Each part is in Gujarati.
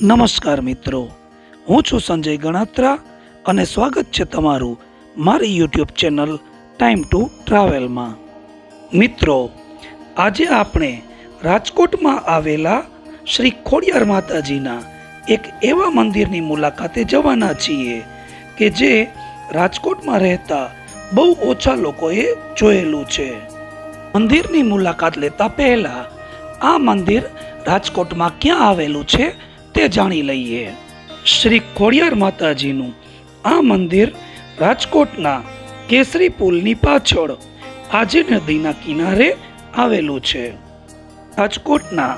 નમસ્કાર મિત્રો, હું છું સંજય ગણાત્રા અને સ્વાગત છે તમારું મારી યુટ્યુબ ચેનલ ટાઈમ ટુ ટ્રાવેલમાં। મિત્રો, આજે આપણે રાજકોટમાં આવેલા શ્રી ખોડિયાર માતાજીના એક એવા મંદિરની મુલાકાતે જવાના છીએ કે જે રાજકોટમાં રહેતા બહુ ઓછા લોકોએ જોયેલું છે। મંદિરની મુલાકાત લેતા પહેલા આ મંદિર રાજકોટમાં ક્યાં આવેલું છે તે જાણી લઈએ। શ્રી ખોડિયાર માતાજીનું આ મંદિર રાજકોટના કેસરી પુલની પાછળ આજી નદીના કિનારે આવેલું છે। રાજકોટના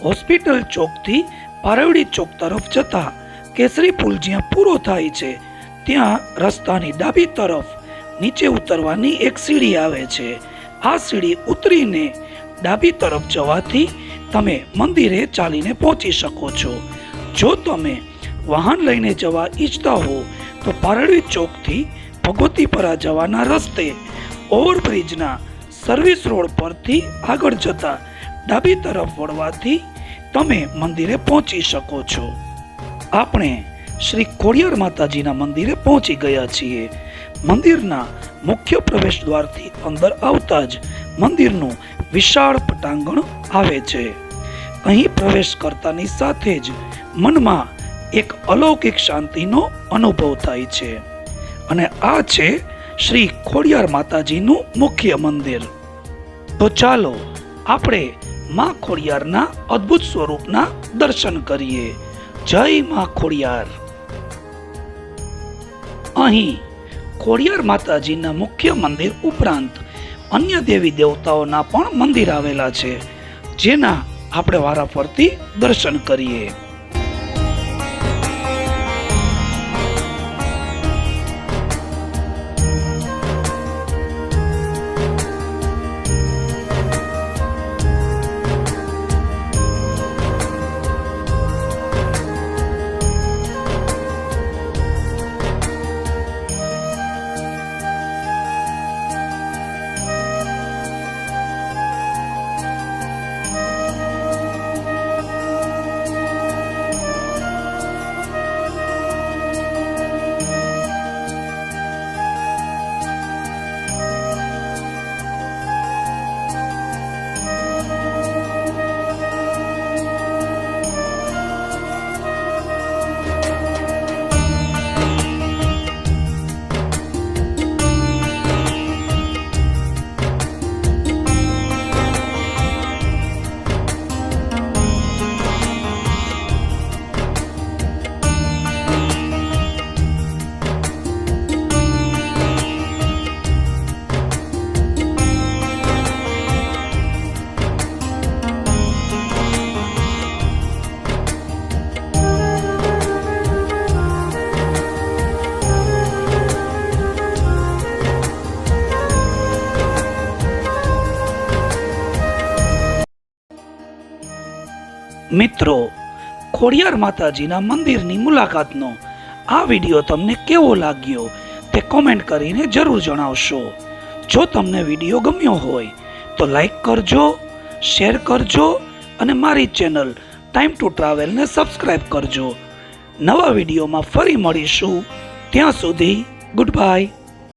હોસ્પિટલ ચોકથી પારવડી ચોક તરફ જતા કેસરી પુલ જ્યાં પૂરો થાય છે ત્યાં રસ્તાની ડાબી તરફ નીચે ઉતરવાની એક સીડી આવે છે। આ સીડી ઉતરીને ડાબી તરફ જવાથી તમે મંદિરે ચાલીને પહોંચી શકો છો। જો તમે વાહન લઈને જવા ઈચ્છતા હો તો પારડી ચોકથી ભગવતીપરા જવાના રસ્તે ઓવરબ્રિજના સર્વિસ રોડ પરથી આગળ જતા ડાબી તરફ વળવાથી તમે મંદિરે પહોંચી શકો છો। આપણે શ્રી ખોડિયાર માતાજીના મંદિરે પહોંચી ગયા છીએ। મંદિરના મુખ્ય પ્રવેશ દ્વારથી અંદર આવતા જ મંદિરનું વિશાળ પટાંગણ આવે છે। અહીં પ્રવેશ કરતાની સાથે જ મનમાં એક અલૌકિક શાંતિનો અનુભવ થાય છે અને આ છે શ્રી ખોડિયાર માતાજીનું મુખ્ય મંદિર। તો ચાલો આપણે માં ખોડિયારના અદ્ભુત સ્વરૂપના દર્શન કરીએ। જય માં ખોડિયાર। અહીં ખોડિયાર માતાજીના મુખ્ય મંદિર ઉપરાંત અન્ય દેવી દેવતાઓના પણ મંદિર આવેલા છે, જેના આપણે વારાફરતી દર્શન કરીએ। મિત્રો, ખોડિયાર માતાજીના મંદિરની મુલાકાતનો આ વિડીયો તમને કેવો લાગ્યો તે કોમેન્ટ કરીને જરૂર જણાવશો। જો તમને વિડીયો ગમ્યો હોય તો લાઈક કરજો, શેર કરજો અને મારી ચેનલ ટાઈમ ટુ ટ્રાવેલને સબસ્ક્રાઈબ કરજો। નવા વિડીયોમાં ફરી મળીશું, ત્યાં સુધી ગુડ બાય।